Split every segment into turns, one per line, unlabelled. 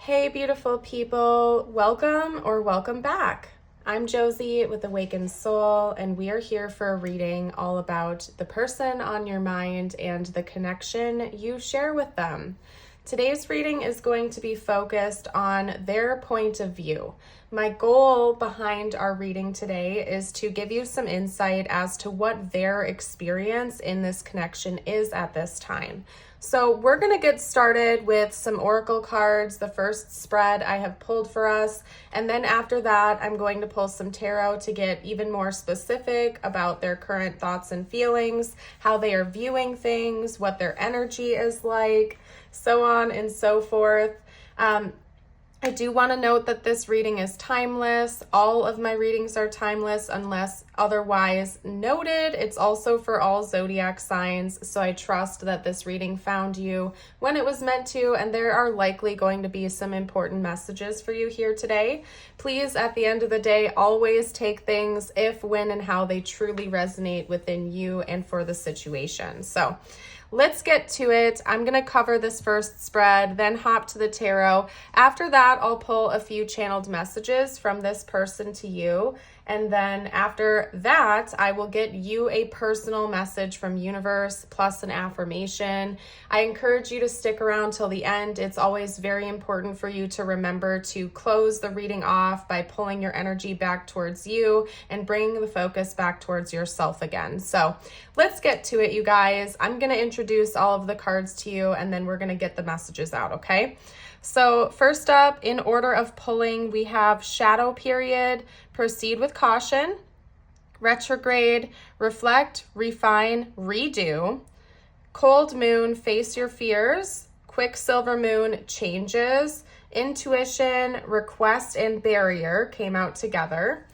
Hey, beautiful people. Welcome or welcome back. I'm Josie with Awakened Soul, and we are here for a reading all about the person on your mind and the connection you share with them. Today's reading is going to be focused on their point of view. My goal behind our reading today is to give you some insight as to what their experience in this connection is at this time. So we're going to get started with some oracle cards, the first spread I have pulled for us, and then after that I'm going to pull some tarot to get even more specific about their current thoughts and feelings, how they are viewing things, what their energy is like, so on and so forth. I do want to note that this reading is timeless. All of my readings are timeless unless otherwise noted. It's also for all zodiac signs, so I trust that this reading found you when it was meant to, and there are likely going to be some important messages for you here today. Please, at the end of the day, always take things if, when, and how they truly resonate within you and for the situation. So let's get to it. I'm going to cover this first spread, then hop to the tarot. After that, I'll pull a few channeled messages from this person to you. And then after that, I will get you a personal message from universe plus an affirmation. I encourage you to stick around till the end. It's always very important for you to remember to close the reading off by pulling your energy back towards you and bringing the focus back towards yourself again. So let's get to it, you guys. I'm going to introduce all of the cards to you, and then we're going to get the messages out, okay? So first up, in order of pulling, we have shadow period, proceed with caution, retrograde, reflect, refine, redo, cold moon, face your fears, quicksilver moon, changes, intuition, request, and barrier came out together.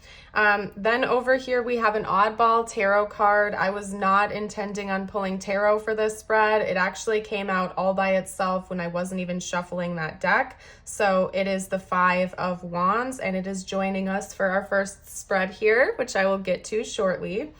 Then over here we have an oddball tarot card. I was not intending on pulling tarot for this spread. It actually came out all by itself when I wasn't even shuffling that deck. So it is the Five of Wands, and it is joining us for our first spread here, which I will get to shortly.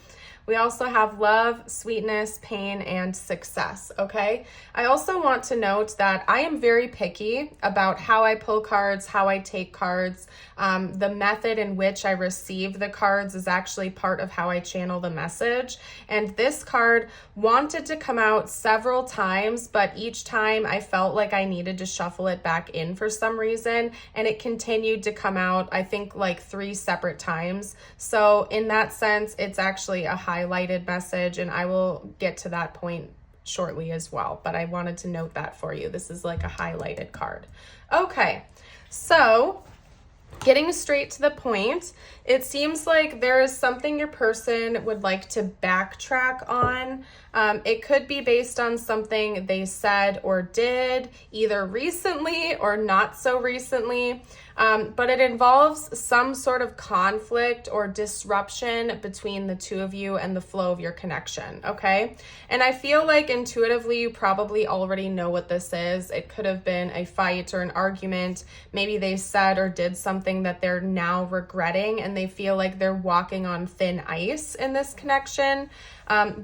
We also have love, sweetness, pain, and success, okay? I also want to note that I am very picky about how I pull cards, how I take cards. The method in which I receive the cards is actually part of how I channel the message. And this card wanted to come out several times, but each time I felt like I needed to shuffle it back in for some reason, and it continued to come out, I think, like 3 separate times. So in that sense, it's actually a highlighted message, and I will get to that point shortly as well, but I wanted to note that for you. This is like a highlighted card. Okay, so getting straight to the point, it seems like there is something your person would like to backtrack on. It could be based on something they said or did, either recently or not so recently. But it involves some sort of conflict or disruption between the two of you and the flow of your connection, okay? And I feel like intuitively you probably already know what this is. It could have been a fight or an argument. Maybe they said or did something that they're now regretting, and they feel like they're walking on thin ice in this connection.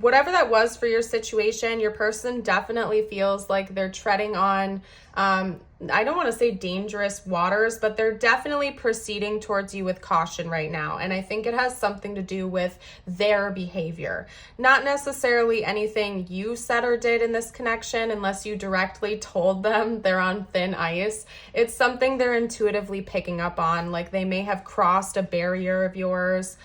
Whatever that was for your situation, your person definitely feels like they're treading on I don't want to say dangerous waters, but they're definitely proceeding towards you with caution right now. And I think it has something to do with their behavior, not necessarily anything you said or did in this connection, unless you directly told them they're on thin ice. It's something they're intuitively picking up on, like they may have crossed a barrier of yours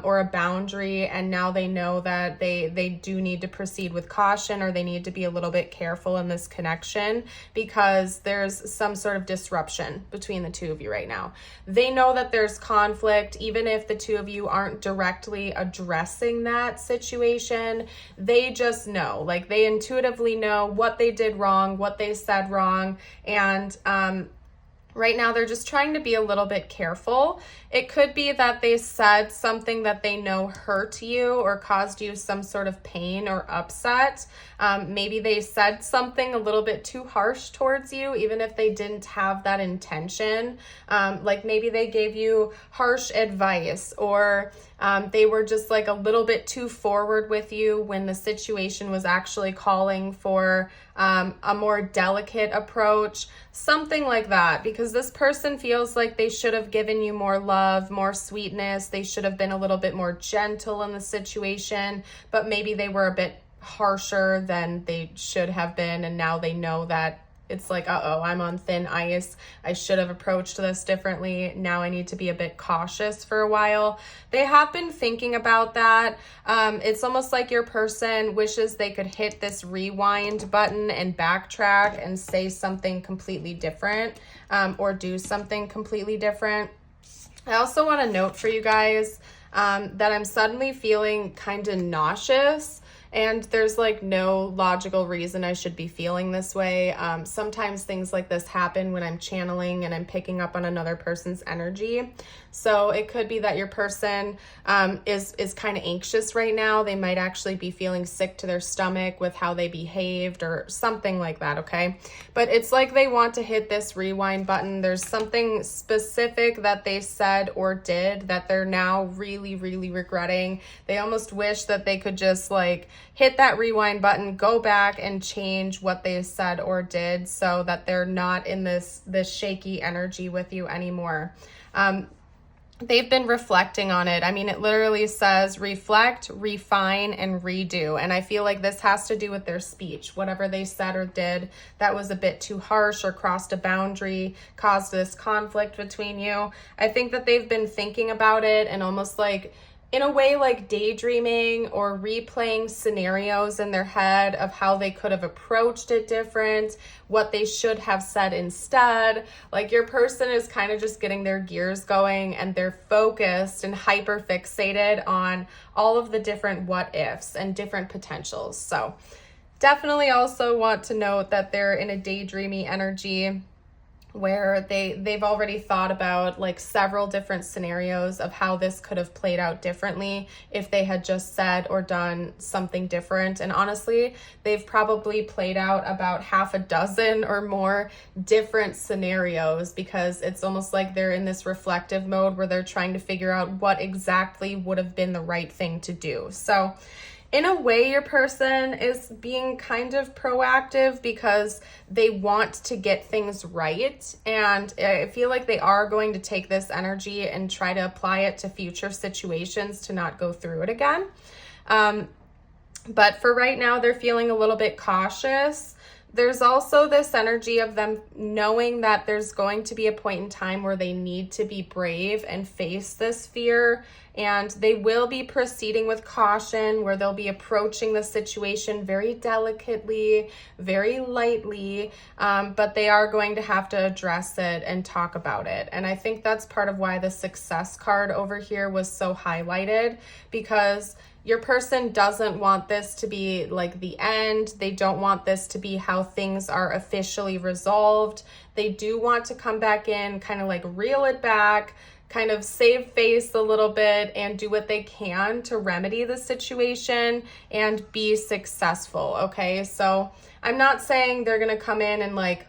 or a boundary, and now they know that they do need to proceed with caution, or they need to be a little bit careful in this connection because there's some sort of disruption between the two of you right now. They know that there's conflict, even if the two of you aren't directly addressing that situation. They just know, like they intuitively know what they did wrong, what they said wrong, and right now they're just trying to be a little bit careful. It could be that they said something that they know hurt you or caused you some sort of pain or upset. Maybe they said something a little bit too harsh towards you, even if they didn't have that intention. Like maybe they gave you harsh advice, or they were just like a little bit too forward with you when the situation was actually calling for a more delicate approach, something like that, because this person feels like they should have given you more love, more sweetness. They should have been a little bit more gentle in the situation, but maybe they were a bit harsher than they should have been, and now they know that it's like, uh-oh, I'm on thin ice. I should have approached this differently. Now I need to be a bit cautious for a while. They have been thinking about that. It's almost like your person wishes they could hit this rewind button and backtrack and say something completely different, or do something completely different. I also want to note for you guys that I'm suddenly feeling kind of nauseous. And there's like no logical reason I should be feeling this way. Sometimes things like this happen when I'm channeling and I'm picking up on another person's energy. So it could be that your person is kind of anxious right now. They might actually be feeling sick to their stomach with how they behaved or something like that, okay? But it's like they want to hit this rewind button. There's something specific that they said or did that they're now really, really regretting. They almost wish that they could just like hit that rewind button, go back and change what they said or did so that they're not in this shaky energy with you anymore. They've been reflecting on it. I mean, it literally says reflect, refine, and redo. And I feel like this has to do with their speech. Whatever they said or did that was a bit too harsh or crossed a boundary, caused this conflict between you. I think that they've been thinking about it and almost like, in a way, like daydreaming or replaying scenarios in their head of how they could have approached it different, what they should have said instead. Like your person is kind of just getting their gears going and they're focused and hyper fixated on all of the different what ifs and different potentials. So definitely also want to note that they're in a daydreamy energy where they've already thought about like several different scenarios of how this could have played out differently if they had just said or done something different. And honestly, they've probably played out about half a dozen or more different scenarios because it's almost like they're in this reflective mode where they're trying to figure out what exactly would have been the right thing to do. So in a way, your person is being kind of proactive because they want to get things right. And I feel like they are going to take this energy and try to apply it to future situations to not go through it again. But for right now, they're feeling a little bit cautious. There's also this energy of them knowing that there's going to be a point in time where they need to be brave and face this fear. And they will be proceeding with caution, where they'll be approaching the situation very delicately, very lightly, but they are going to have to address it and talk about it. And I think that's part of why the success card over here was so highlighted, because your person doesn't want this to be like the end. They don't want this to be how things are officially resolved. They do want to come back in, kind of like reel it back, kind of save face a little bit and do what they can to remedy the situation and be successful, okay? So I'm not saying they're gonna come in and like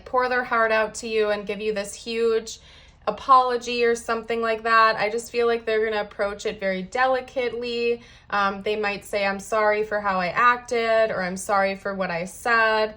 pour their heart out to you and give you this huge apology or something like that. I just feel like they're going to approach it very delicately. They might say, I'm sorry for how I acted, or I'm sorry for what I said.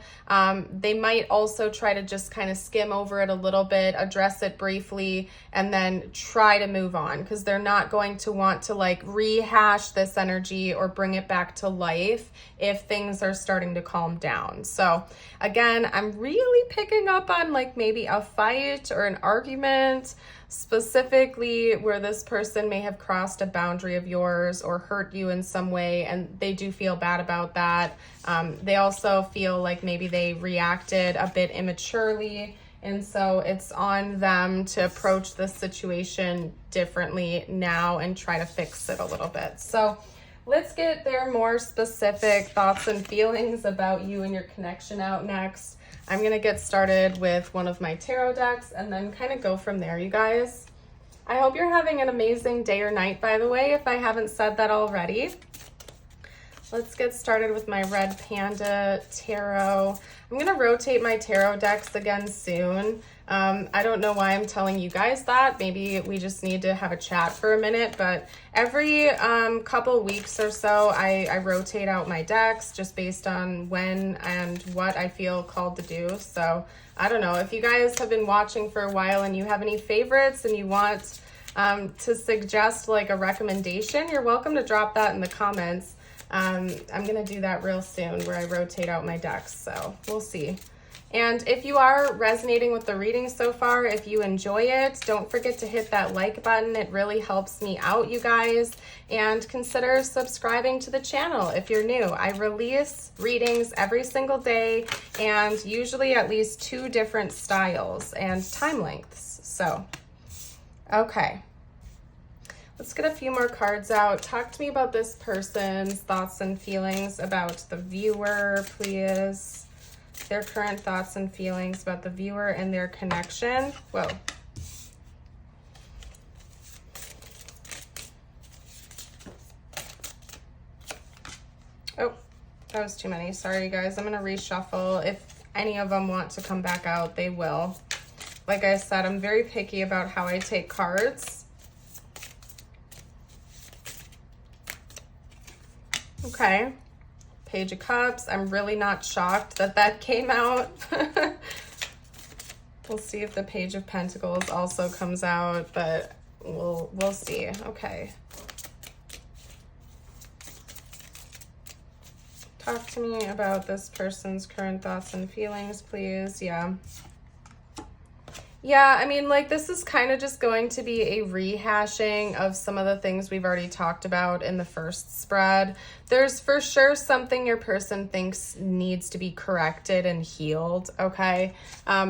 They might also try to just kind of skim over it a little bit, address it briefly, and then try to move on, because they're not going to want to like rehash this energy or bring it back to life if things are starting to calm down. So again, I'm really picking up on like maybe a fight or an argument, specifically where this person may have crossed a boundary of yours or hurt you in some way, and they do feel bad about that. They also feel like maybe they reacted a bit immaturely, and so it's on them to approach this situation differently now and try to fix it a little bit. So let's get their more specific thoughts and feelings about you and your connection out next. I'm going to get started with one of my tarot decks and then kind of go from there, you guys. I hope you're having an amazing day or night, by the way, if I haven't said that already. Let's get started with my Red Panda Tarot. I'm going to rotate my tarot decks again soon. I don't know why I'm telling you guys that. Maybe we just need to have a chat for a minute, but every couple weeks or so, I rotate out my decks just based on when and what I feel called to do. So I don't know. If you guys have been watching for a while and you have any favorites and you want to suggest like a recommendation, you're welcome to drop that in the comments. I'm going to do that real soon where I rotate out my decks, so we'll see. And if you are resonating with the reading so far, if you enjoy it, don't forget to hit that like button. It really helps me out, you guys. And consider subscribing to the channel if you're new. I release readings every single day and usually at least 2 different styles and time lengths. So, okay. Let's get a few more cards out. Talk to me about this person's thoughts and feelings about the viewer, please. Their current thoughts and feelings about the viewer and their connection. Whoa. Oh, that was too many. Sorry, you guys. I'm going to reshuffle. If any of them want to come back out, they will. Like I said, I'm very picky about how I take cards. Okay, Page of Cups. I'm really not shocked that that came out. We'll see if the Page of Pentacles also comes out, but we'll see. Okay. Talk to me about this person's current thoughts and feelings, please. Yeah. Yeah, I mean, like, this is kind of just going to be a rehashing of some of the things we've already talked about in the first spread. There's for sure something your person thinks needs to be corrected and healed, okay?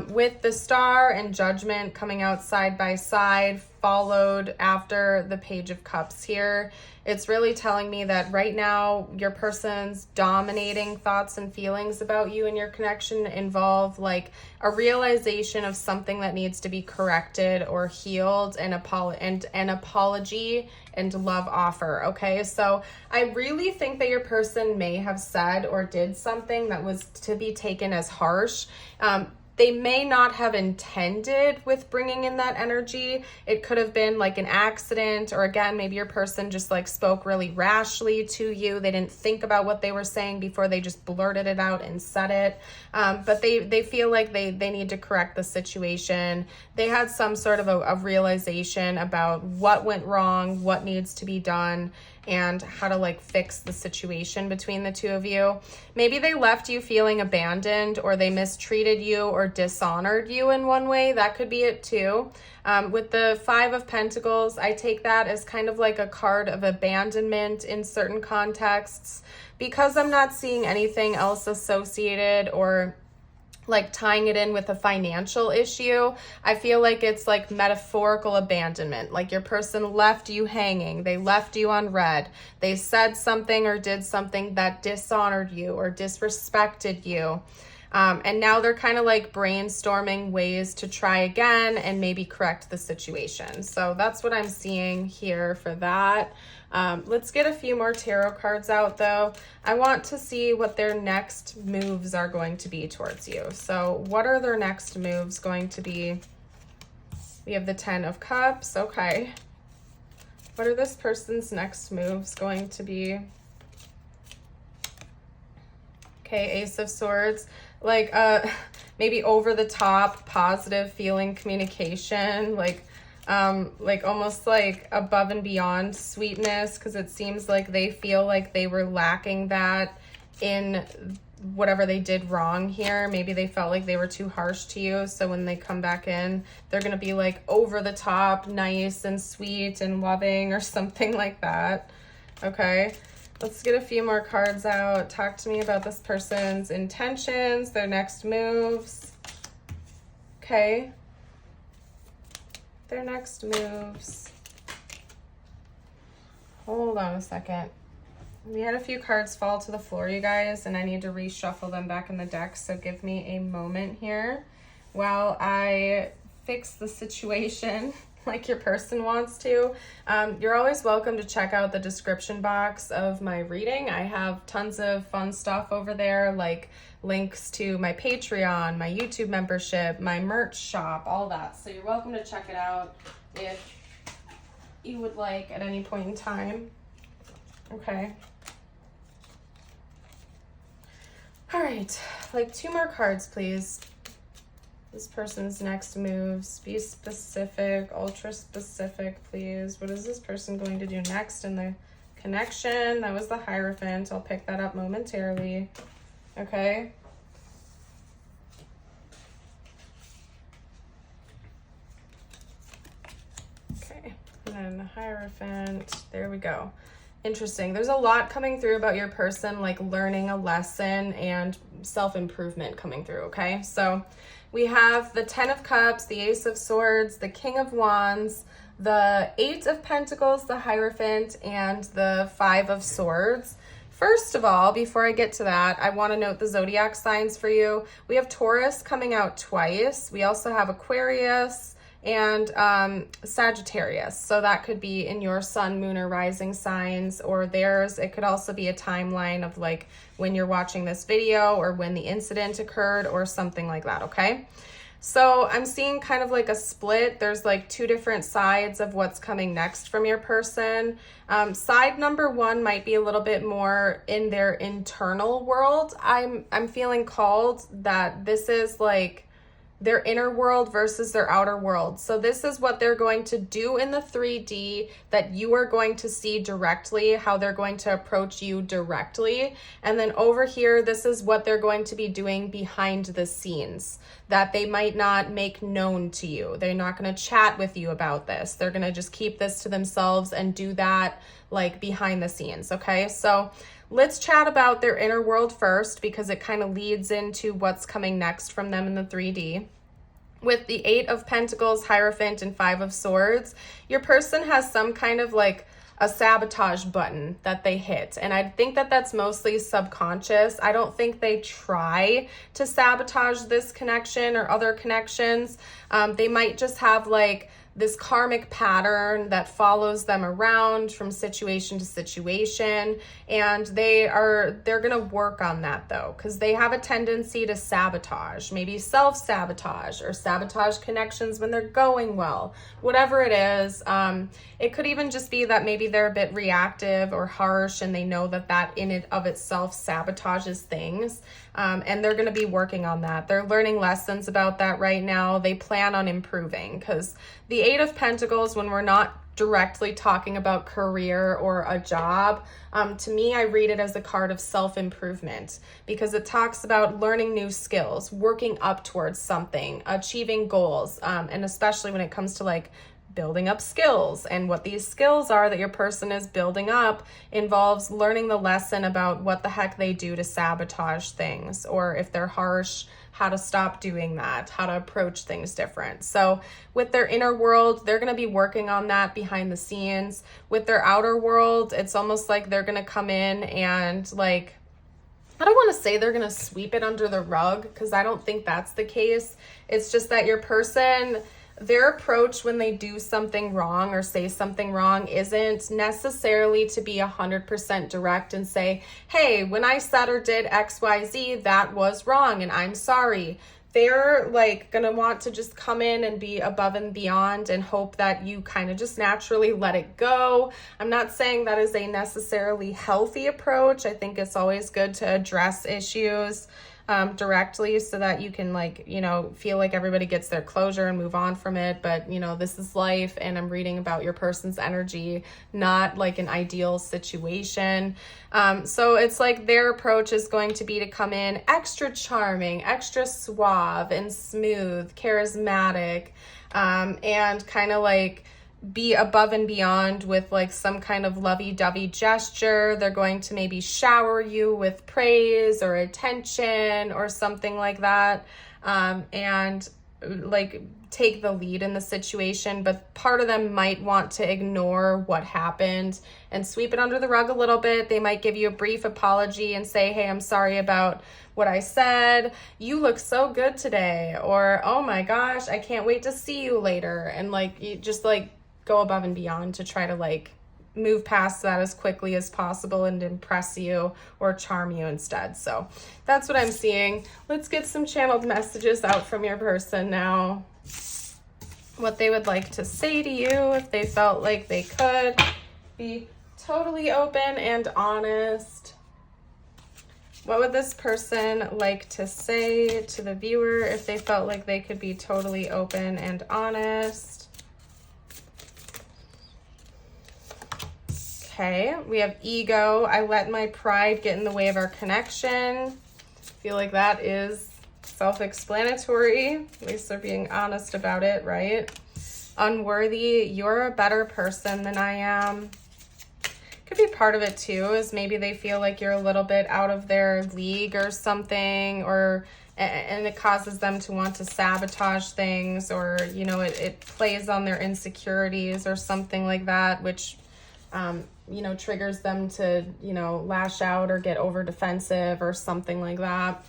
With the Star and Judgment coming out side by side, followed after the Page of Cups here, it's really telling me that right now your person's dominating thoughts and feelings about you and your connection involve like a realization of something that needs to be corrected or healed, and an apology and love offer. Okay, so I really think that your person may have said or did something that was to be taken as harsh. They may not have intended with bringing in that energy. It could have been like an accident, or again, maybe your person just like spoke really rashly to you. They didn't think about what they were saying before they just blurted it out and said it. But they feel like they need to correct the situation. They had some sort of a realization about what went wrong, what needs to be done, and how to like fix the situation between the two of you. Maybe they left you feeling abandoned, or they mistreated you or dishonored you in one way. That could be it too. With the 5 of Pentacles, I take that as kind of like a card of abandonment in certain contexts, because I'm not seeing anything else associated or like tying it in with a financial issue. I feel like it's like metaphorical abandonment. Like your person left you hanging. They left you on red. They said something or did something that dishonored you or disrespected you. And now they're kind of like brainstorming ways to try again and maybe correct the situation. So that's what I'm seeing here for that. Let's get a few more tarot cards out though. I want to see what their next moves are going to be towards you. So what are their next moves going to be? We have the 10 of Cups. Okay. What are this person's next moves going to be? Okay, Ace of Swords. Like maybe over the top positive feeling communication, like almost like above and beyond sweetness, because it seems like they feel like they were lacking that in whatever they did wrong here. Maybe they felt like they were too harsh to you, so when they come back in, they're gonna be like over the top nice and sweet and loving or something like that. Okay, let's get a few more cards out. Talk to me about this person's intentions, their next moves. Okay, their next moves. Hold on a second. We had a few cards fall to the floor, you guys, and I need to reshuffle them back in the deck, so give me a moment here while I fix the situation. like your person wants to, you're always welcome to check out the description box of my reading. I have tons of fun stuff over there, like links to my Patreon, my YouTube membership, my merch shop, all that. So you're welcome to check it out if you would like at any point in time. Okay. All right, like 2 more cards, please. This person's next moves. Be specific, ultra specific, please. What is this person going to do next in the connection? That was the Hierophant. I'll pick that up momentarily. Okay. Okay, and then the Hierophant. There we go. Interesting. There's a lot coming through about your person, like learning a lesson and self-improvement coming through, okay? So we have the 10 of Cups, the Ace of Swords, the King of Wands, the 8 of Pentacles, the Hierophant, and the 5 of Swords. First of all, before I get to that, I want to note the zodiac signs for you. We have Taurus coming out twice. We also have Aquarius and Sagittarius. So that could be in your sun, moon, or rising signs or theirs. It could also be a timeline of like when you're watching this video or when the incident occurred or something like that, okay? So I'm seeing kind of like a split. There's like 2 different sides of what's coming next from your person. Side number 1 might be a little bit more in their internal world. I'm feeling called that this is like their inner world versus their outer world. So this is what they're going to do in the 3D that you are going to see directly, how they're going to approach you directly. And then over here, this is what they're going to be doing behind the scenes that they might not make known to you. They're not going to chat with you about this. They're going to just keep this to themselves and do that like behind the scenes, okay? So let's chat about their inner world first because it kind of leads into what's coming next from them in the 3D. With the 8 of Pentacles, Hierophant, and 5 of Swords, your person has some kind of like a sabotage button that they hit. And I think that that's mostly subconscious. I don't think they try to sabotage this connection or other connections. They might just have like this karmic pattern that follows them around from situation to situation, and they're gonna work on that though, because they have a tendency to sabotage, maybe self-sabotage or sabotage connections when they're going well, whatever it is. It could even just be that maybe they're a bit reactive or harsh and they know that that in and of itself sabotages things. And they're going to be working on that. They're learning lessons about that right now. They plan on improving because the 8 of Pentacles, when we're not directly talking about career or a job, to me, I read it as a card of self-improvement because it talks about learning new skills, working up towards something, achieving goals, and especially when it comes to like building up skills. And what these skills are that your person is building up involves learning the lesson about what the heck they do to sabotage things, or if they're harsh, how to stop doing that, how to approach things different. So with their inner world, they're going to be working on that behind the scenes. With their outer world, it's almost like they're going to come in and like, I don't want to say they're going to sweep it under the rug because I don't think that's the case. It's just that your person, their approach when they do something wrong or say something wrong isn't necessarily to be 100% direct and say, hey, when I said or did XYZ, that was wrong and I'm sorry. They're like gonna want to just come in and be above and beyond and hope that you kind of just naturally let it go. I'm not saying that is a necessarily healthy approach. I think it's always good to address issues directly so that you can like, you know, feel like everybody gets their closure and move on from it. But, you know, this is life and I'm reading about your person's energy, not like an ideal situation. So it's like their approach is going to be to come in extra charming, extra suave and smooth, charismatic, and kind of like be above and beyond with like some kind of lovey-dovey gesture. They're going to maybe shower you with praise or attention or something like that. And like take the lead in the situation, but part of them might want to ignore what happened and sweep it under the rug a little bit. They might give you a brief apology and say, hey, I'm sorry about what I said. You look so good today. Or, oh my gosh, I can't wait to see you later. And like, you just like go above and beyond to try to like move past that as quickly as possible and impress you or charm you instead. So that's what I'm seeing. Let's get some channeled messages out from your person now. What they would like to say to you if they felt like they could be totally open and honest. What would this person like to say to the viewer if they felt like they could be totally open and honest? Okay, we have ego. I let my pride get in the way of our connection. I feel like that is self-explanatory. At least they're being honest about it, right? Unworthy. You're a better person than I am. Could be part of it too, is maybe they feel like you're a little bit out of their league or something, and it causes them to want to sabotage things, or, you know, it plays on their insecurities or something like that, which you know, triggers them to, you know, lash out or get over defensive or something like that.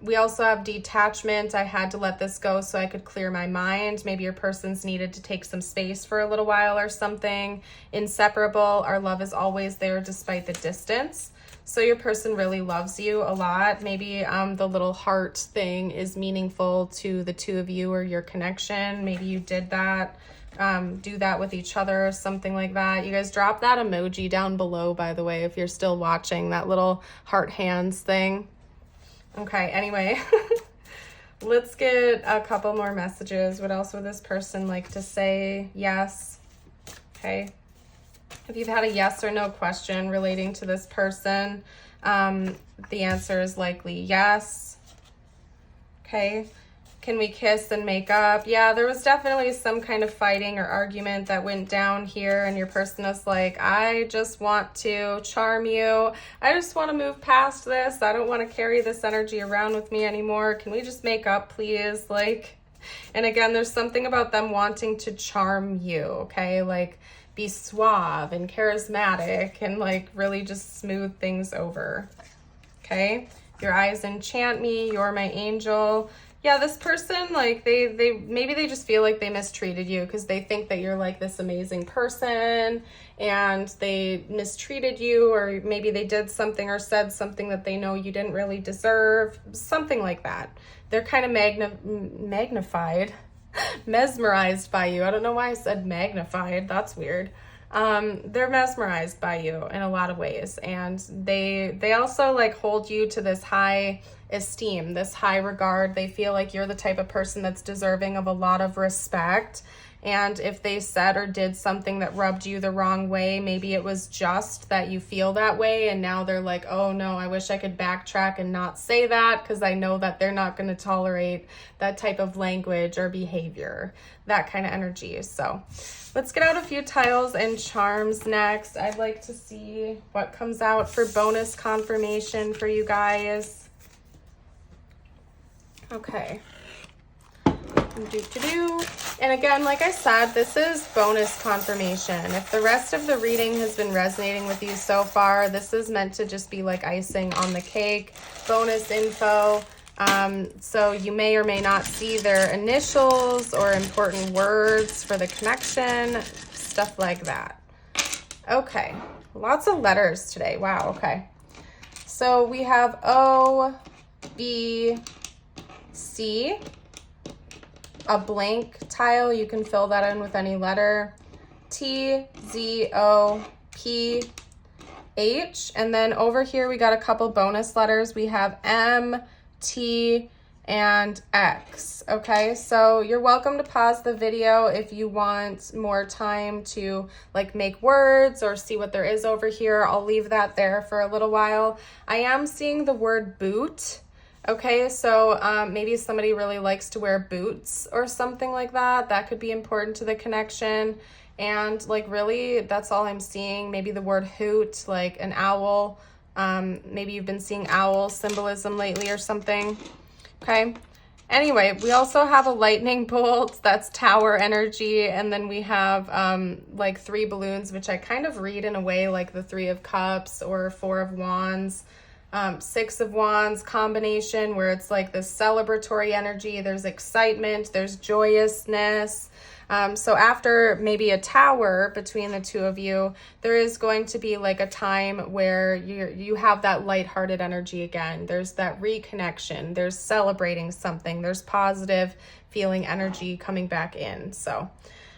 We also have detachment. I had to let this go so I could clear my mind. Maybe your person's needed to take some space for a little while or something. Inseparable. Our love is always there despite the distance. So your person really loves you a lot. Maybe the little heart thing is meaningful to the two of you or your connection. Maybe you did that. Do that with each other or something like that. You guys drop that emoji down below, by the way, if you're still watching, that little heart hands thing. Okay, anyway, let's get a couple more messages. What else would this person like to say? Yes. Okay. If you've had a yes or no question relating to this person, the answer is likely yes. Okay. Can we kiss and make up? Yeah, there was definitely some kind of fighting or argument that went down here, and your person is like, I just want to charm you. I just want to move past this. I don't want to carry this energy around with me anymore. Can we just make up, please? Like, and again, there's something about them wanting to charm you, okay? Like, be suave and charismatic and like really just smooth things over, okay? Your eyes enchant me. You're my angel. Yeah, this person, like, maybe they just feel like they mistreated you because they think that you're like this amazing person and they mistreated you, or maybe they did something or said something that they know you didn't really deserve, something like that. They're kind of magnified, mesmerized by you. I don't know why I said magnified. That's weird. They're mesmerized by you in a lot of ways, and they also like hold you to this high esteem, this high regard. They feel like you're the type of person that's deserving of a lot of respect. And if they said or did something that rubbed you the wrong way, maybe it was just that you feel that way, and now they're like, oh no, I wish I could backtrack and not say that because I know that they're not going to tolerate that type of language or behavior, that kind of energy. So let's get out a few tiles and charms next. I'd like to see what comes out for bonus confirmation for you guys. Okay. And again, like I said, this is bonus confirmation. If the rest of the reading has been resonating with you so far, this is meant to just be like icing on the cake, bonus info. So you may or may not see their initials or important words for the connection, stuff like that. Okay, lots of letters today. Wow, okay. So we have O, B, C, a blank tile. You can fill that in with any letter. T, Z, O, P, H. And then over here we got a couple bonus letters. We have M, T, and X. Okay, so you're welcome to pause the video if you want more time to like make words or see what there is over here. I'll leave that there for a little while. I am seeing the word boot. Okay, so maybe somebody really likes to wear boots or something like that. That could be important to the connection. And like really, that's all I'm seeing. Maybe the word hoot, like an owl. Maybe you've been seeing owl symbolism lately or something. Okay, Anyway, we also have a lightning bolt, that's tower energy, and then we have like 3 balloons, which I kind of read in a way like the 3 of Cups or 4 of Wands, 6 of Wands combination, where it's like this celebratory energy, there's excitement, there's joyousness. So after maybe a tower between the 2 of you, there is going to be like a time where you have that lighthearted energy again. There's that reconnection, there's celebrating something, there's positive feeling energy coming back in. So,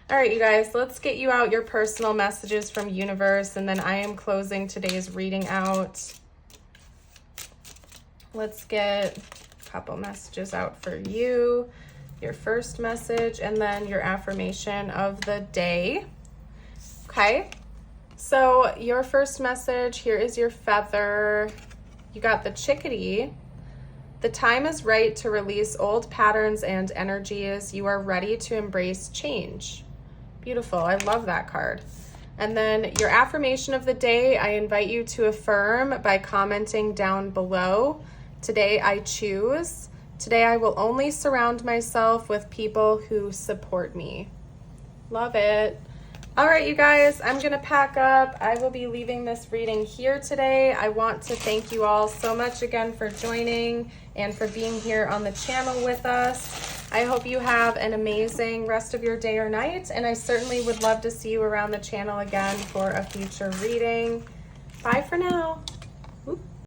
all right, you guys, let's get you out your personal messages from universe, and then I am closing today's reading out. Let's get a couple messages out for you. Your first message, and then your affirmation of the day. Okay, so your first message, here is your feather. You got the chickadee. The time is right to release old patterns and energies. You are ready to embrace change. Beautiful, I love that card. And then your affirmation of the day, I invite you to affirm by commenting down below. Today I choose. Today I will only surround myself with people who support me. Love it. All right, you guys, I'm going to pack up. I will be leaving this reading here today. I want to thank you all so much again for joining and for being here on the channel with us. I hope you have an amazing rest of your day or night, and I certainly would love to see you around the channel again for a future reading. Bye for now.